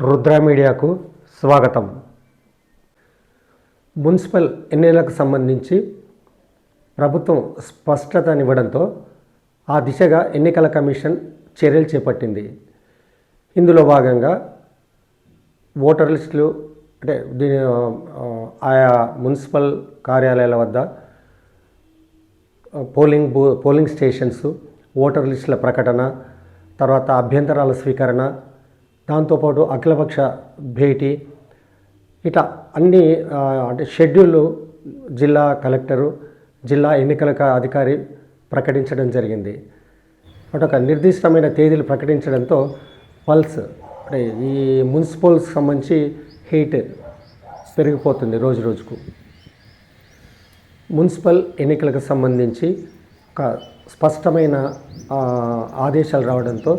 రుద్ర మీడియాకు స్వాగతం. మున్సిపల్ ఎన్నికలకు సంబంధించి ప్రభుత్వం స్పష్టతనివ్వడంతో ఆ దిశగా ఎన్నికల కమిషన్ చర్యలు చేపట్టింది. ఇందులో భాగంగా ఓటర్ లిస్టులు అంటే ఆయా మున్సిపల్ కార్యాలయాల వద్ద పోలింగ్ స్టేషన్స్, ఓటర్ లిస్టుల ప్రకటన, తర్వాత అభ్యంతరాల స్వీకరణ, దాంతోపాటు అఖిలపక్ష భేటీ, ఇట్లా అన్ని అంటే షెడ్యూల్ జిల్లా కలెక్టరు, జిల్లా ఎన్నికల అధికారి ప్రకటించడం జరిగింది. ఒక నిర్దిష్టమైన తేదీలు ప్రకటించడంతో పల్స్ అంటే ఈ మున్సిపల్స్కి సంబంధించి హీట్ పెరిగిపోతుంది రోజు రోజుకు. మున్సిపల్ ఎన్నికలకు సంబంధించి ఒక స్పష్టమైన ఆదేశాలు రావడంతో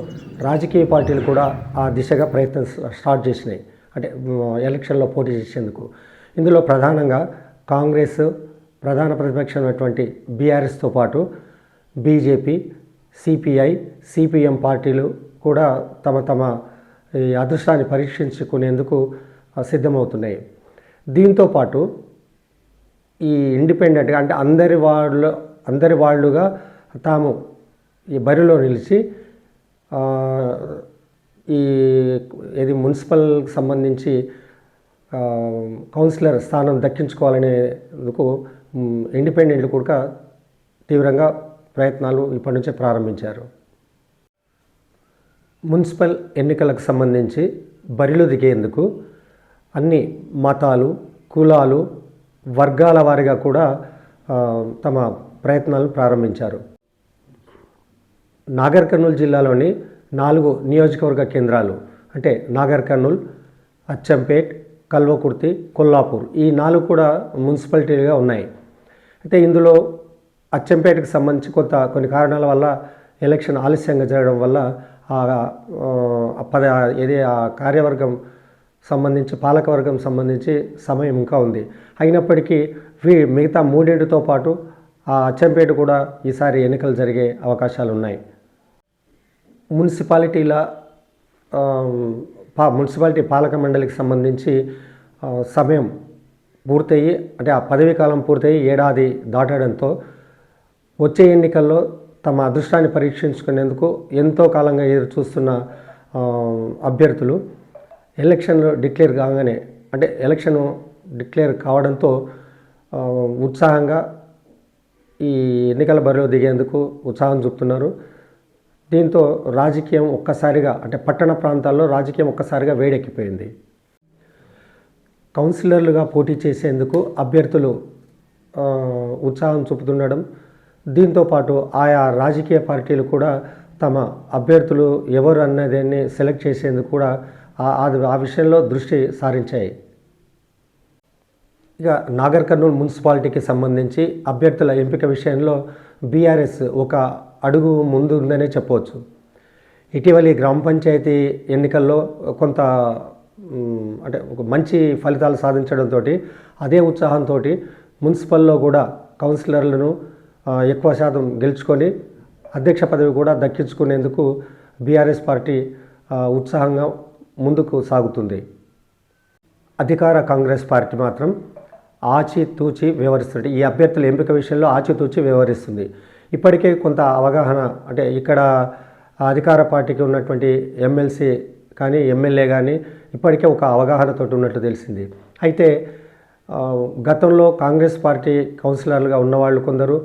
రాజకీయ పార్టీలు కూడా ఆ దిశగా ప్రయత్నం స్టార్ట్ చేసినాయి, అంటే ఎలక్షన్లో పోటీ చేసేందుకు. ఇందులో ప్రధానంగా కాంగ్రెస్, ప్రధాన ప్రతిపక్షమైనటువంటి బీఆర్ఎస్తో పాటు బీజేపీ, సిపిఐ, సిపిఎం పార్టీలు కూడా తమ ఈ అదృష్టాన్ని పరీక్షించుకునేందుకు సిద్ధమవుతున్నాయి. దీంతోపాటు ఈ ఇండిపెండెంట్గా అంటే అందరి వాళ్ళుగా తాము ఈ బరిలో నిలిచి ఇది మున్సిపల్కి సంబంధించి కౌన్సిలర్ స్థానం దక్కించుకోవాలనేందుకు ఇండిపెండెంట్లు కూడా తీవ్రంగా ప్రయత్నాలు ఇప్పటి నుంచే ప్రారంభించారు. మున్సిపల్ ఎన్నికలకు సంబంధించి బరిలో దిగేందుకు అన్ని మతాలు, కులాలు, వర్గాల వారిగా కూడా తమ ప్రయత్నాలను ప్రారంభించారు. నాగర్ కర్నూలు జిల్లాలోని 4 నియోజకవర్గ కేంద్రాలు అంటే నాగర్ కర్నూలు, అచ్చంపేట్, కల్వకుర్తి, కొల్లాపూర్ ఈ 4 కూడా మున్సిపాలిటీలుగా ఉన్నాయి. అయితే ఇందులో అచ్చంపేటకు సంబంధించి కొన్ని కారణాల వల్ల ఎలక్షన్ ఆలస్యంగా జరగడం వల్ల ఆ కార్యవర్గం సంబంధించి పాలకవర్గం సంబంధించి సమయం ఇంకా ఉంది. అయినప్పటికీ మిగతా 3 పాటు ఆ అచ్చంపేట కూడా ఈసారి ఎన్నికలు జరిగే అవకాశాలు ఉన్నాయి. మున్సిపాలిటీ పాలక మండలికి సంబంధించి సమయం పూర్తయ్యి అంటే ఆ పదవీ కాలం పూర్తయి ఏడాది దాటడంతో వచ్చే ఎన్నికల్లో తమ అదృష్టాన్ని పరీక్షించుకునేందుకు ఎంతో కాలంగా ఎదురు చూస్తున్న అభ్యర్థులు ఎలక్షన్లు డిక్లేర్ కాగానే అంటే ఎలక్షన్ డిక్లేర్ కావడంతో ఉత్సాహంగా ఈ ఎన్నికల బరిలో దిగేందుకు ఉత్సాహం చూపుతున్నారు. దీంతో రాజకీయం ఒక్కసారిగా అంటే పట్టణ ప్రాంతాల్లో రాజకీయం ఒక్కసారిగా వేడెక్కిపోయింది. కౌన్సిలర్లుగా పోటీ చేసేందుకు అభ్యర్థులు ఉత్సాహం చూపుతుండడం, దీంతోపాటు ఆయా రాజకీయ పార్టీలు కూడా తమ అభ్యర్థులు ఎవరు అన్నదాన్ని సెలెక్ట్ చేసేందుకు కూడా ఆ విషయంలో దృష్టి సారించాయి. ఇక నాగర్ కర్నూలు మున్సిపాలిటీకి సంబంధించి అభ్యర్థుల ఎంపిక విషయంలో బీఆర్ఎస్ ఒక అడుగు ముందు ఉందనే చెప్పవచ్చు. ఇటీవలి గ్రామ పంచాయతీ ఎన్నికల్లో కొంత అంటే ఒక మంచి ఫలితాలు సాధించడంతో అదే ఉత్సాహంతో మున్సిపల్లో కూడా కౌన్సిలర్లను ఎక్కువ శాతం గెలుచుకొని అధ్యక్ష పదవి కూడా దక్కించుకునేందుకు బీఆర్ఎస్ పార్టీ ఉత్సాహంగా ముందుకు సాగుతుంది. అధికార కాంగ్రెస్ పార్టీ మాత్రం ఆచితూచి వ్యవహరిస్తుంది. ఈ అభ్యర్థుల ఎంపిక విషయంలో ఆచితూచి వ్యవహరిస్తుంది. ఇప్పటికే కొంత అవగాహన అంటే ఇక్కడ అధికార పార్టీకి ఉన్నటువంటి ఎమ్మెల్సీ కానీ ఎమ్మెల్యే కానీ ఇప్పటికే ఒక అవగాహనతో ఉన్నట్లు తెలిసింది. అయితే గతంలో కాంగ్రెస్ పార్టీ కౌన్సిలర్లుగా ఉన్నవాళ్ళు కొందరు,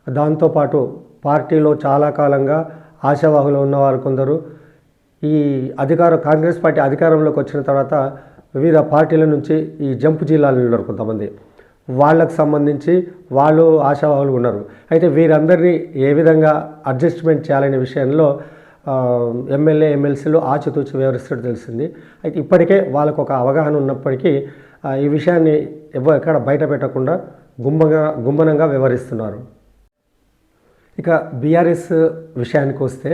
దాంతోపాటు పార్టీలో చాలా కాలంగా ఆశావాహులు ఉన్నవారు కొందరు ఈ కాంగ్రెస్ పార్టీ అధికారంలోకి వచ్చిన తర్వాత వివిధ పార్టీల నుంచి ఈ జంపు జిల్లాలు ఉన్నారు కొంతమంది, వాళ్ళకు సంబంధించి వాళ్ళు ఆశావాహులు ఉన్నారు. అయితే వీరందరినీ ఏ విధంగా అడ్జస్ట్మెంట్ చేయాలనే విషయంలో ఎమ్మెల్యే ఎమ్మెల్సీలు ఆచితూచి వ్యవహరిస్తున్నట్టు తెలిసింది. అయితే ఇప్పటికే వాళ్ళకు ఒక అవగాహన ఉన్నప్పటికీ ఈ విషయాన్ని ఎక్కడ బయట పెట్టకుండా గుమ్మనంగా వ్యవహరిస్తున్నారు. ఇక బీఆర్ఎస్ విషయానికి వస్తే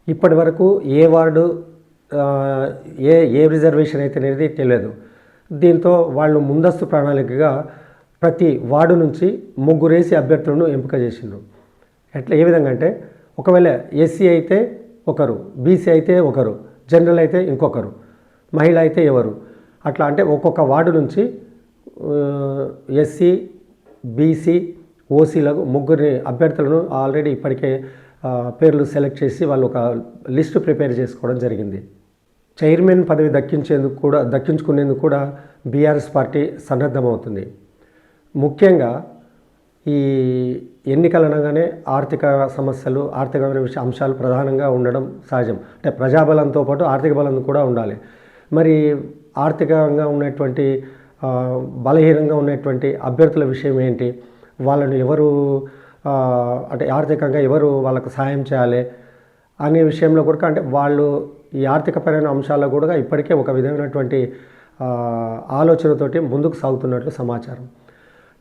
ఇప్పటి వరకు ఏ వార్డు ఏ రిజర్వేషన్ అయితే అనేది తెలియదు. దీంతో వాళ్ళు ముందస్తు ప్రణాళికగా ప్రతి వార్డు నుంచి 3 అభ్యర్థులను ఎంపిక చేసిండ్రు. ఏ విధంగా అంటే ఒకవేళ ఎస్సీ అయితే ఒకరు, బీసీ అయితే ఒకరు, జనరల్ అయితే ఇంకొకరు, మహిళ అయితే ఎవరు, అట్లా అంటే ఒక్కొక్క వార్డు నుంచి ఎస్సీ, బీసీ, ఓసీలకు ముగ్గురిని అభ్యర్థులను ఆల్రెడీ ఇప్పటికే పేర్లు సెలెక్ట్ చేసి వాళ్ళు ఒక లిస్టు ప్రిపేర్ చేసుకోవడం జరిగింది. చైర్మన్ పదవి దక్కించుకునేందుకు కూడా బీఆర్ఎస్ పార్టీ సన్నద్ధమవుతుంది. ముఖ్యంగా ఈ ఎన్నికలు అనగానే ఆర్థిక సమస్యలు, ఆర్థికమైన అంశాలు ప్రధానంగా ఉండడం సహజం. అంటే ప్రజాబలంతో పాటు ఆర్థిక బలం కూడా ఉండాలి. మరి ఆర్థికంగా ఉన్నటువంటి బలహీనంగా ఉన్నటువంటి అభ్యర్థుల విషయం ఏంటి, వాళ్ళని ఎవరు అంటే ఆర్థికంగా ఎవరు వాళ్ళకు సహాయం చేయాలి అనే విషయంలో కూడా అంటే వాళ్ళు ఈ ఆర్థికపరమైన అంశాల్లో కూడా ఇప్పటికే ఒక విధమైనటువంటి ఆలోచనతోటి ముందుకు సాగుతున్నట్లు సమాచారం.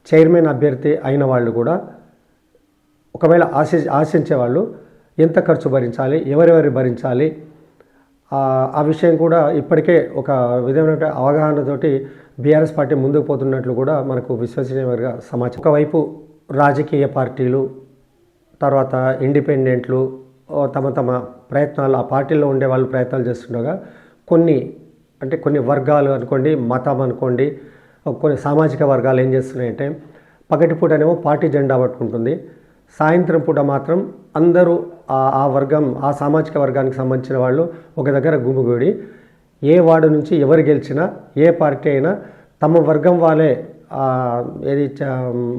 చైర్మన్ అభ్యర్థి అయిన వాళ్ళు కూడా ఒకవేళ ఆశించే వాళ్ళు ఎంత ఖర్చు భరించాలి, ఎవరెవరు భరించాలి, ఆ విషయం కూడా ఇప్పటికే ఒక విధమైన అవగాహనతోటి బీఆర్ఎస్ పార్టీ ముందుకు పోతున్నట్లు కూడా మనకు విశ్వసనీయంగా సమాచారం. ఒకవైపు రాజకీయ పార్టీలు, తర్వాత ఇండిపెండెంట్లు తమ ప్రయత్నాలు, ఆ పార్టీలో ఉండే వాళ్ళు ప్రయత్నాలు చేస్తుండగా కొన్ని వర్గాలు అనుకోండి, మతం అనుకోండి, కొన్ని సామాజిక వర్గాలు ఏం చేస్తున్నాయంటే పగటిపూటనేమో పార్టీ జెండా పట్టుకుంటుంది, సాయంత్రం పూట మాత్రం అందరూ ఆ సామాజిక వర్గానికి సంబంధించిన వాళ్ళు ఒక దగ్గర గుమిగూడి ఏ వార్డు నుంచి ఎవరు గెలిచినా, ఏ పార్టీ అయినా తమ వర్గం వాళ్ళే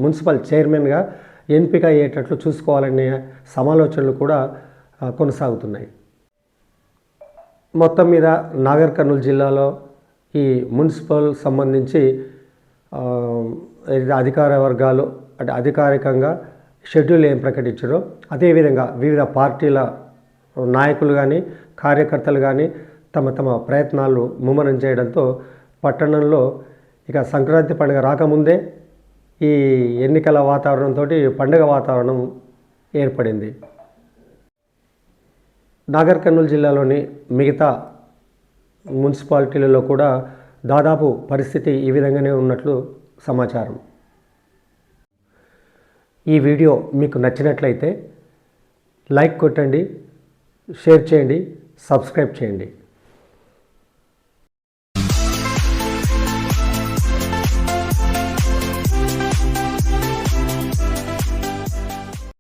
మున్సిపల్ చైర్మన్గా ఎంపిక అయ్యేటట్లు చూసుకోవాలనే సమాలోచనలు కూడా కొనసాగుతున్నాయి. మొత్తం మీద నాగర్ కర్నూలు జిల్లాలో ఈ మున్సిపల్ సంబంధించి అధికార వర్గాలు అంటే అధికారికంగా షెడ్యూల్ ఏం ప్రకటించారో అదేవిధంగా వివిధ పార్టీల నాయకులు కానీ కార్యకర్తలు కానీ తమ ప్రయత్నాలు ముమ్మరం చేయడంతో పట్టణంలో ఇక సంక్రాంతి పండుగ రాకముందే ఈ ఎన్నికల వాతావరణంతో పండుగ వాతావరణం ఏర్పడింది. నాగర్ కర్నూలు జిల్లాలోని మిగతా మున్సిపాలిటీలలో కూడా దాదాపు పరిస్థితి ఈ విధంగానే ఉన్నట్లు సమాచారం. ఈ వీడియో మీకు నచ్చినట్లయితే లైక్ కొట్టండి, షేర్ చేయండి, సబ్స్క్రైబ్ చేయండి.